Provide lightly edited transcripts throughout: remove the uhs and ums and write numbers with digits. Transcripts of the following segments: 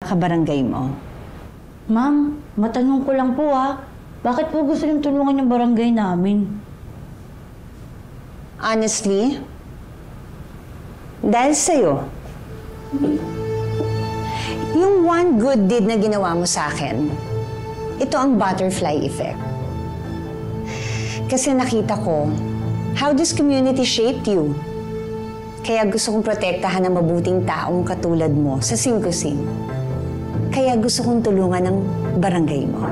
kabarangay mo? Ma'am, matanong ko lang po bakit po gusto niyong tulungan yung barangay namin? Honestly, dahil sa'yo. Yung one good deed na ginawa mo sa akin, ito ang butterfly effect. Kasi nakita ko how this community shaped you. Kaya gusto kong protektahan ng mabuting taong katulad mo sa Singkusing. Kaya gusto kong tulungan ng barangay mo.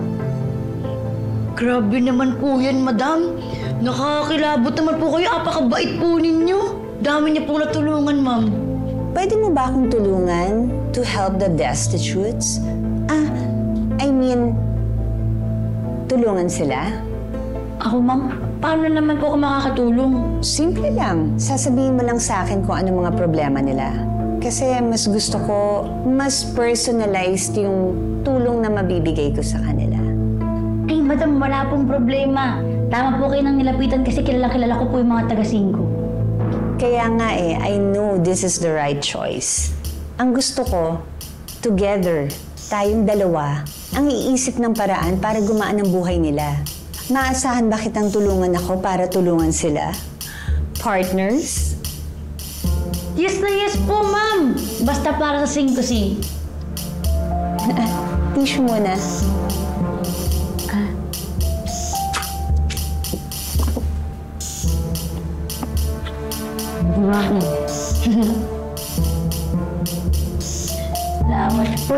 Grabe naman po yan, madam. Nakakakilabot naman po kayo. Apakabait po ninyo. Dami niya pong natulungan, ma'am. Pwede mo ba akong tulungan to help the destitutes? Tulungan sila? Ako, ma'am? Paano naman po ako makakatulong? Simple lang. Sasabihin mo lang sa akin kung ano mga problema nila. Kasi mas gusto ko, mas personalized yung tulong na mabibigay ko sa kanila. Ay, madam, wala pong problema. Tama po kayo nang nilapitan kasi kilala ko po yung mga taga-Singko. Kaya nga I know this is the right choice. Ang gusto ko, together, tayong dalawa, ang iisip ng paraan para gumaan ang buhay nila. Maasahan ba kitang tulungan ako para tulungan sila? Partners? Yes na yes po, ma'am. Basta para sa Singkusing. Tissue muna. Salamat po.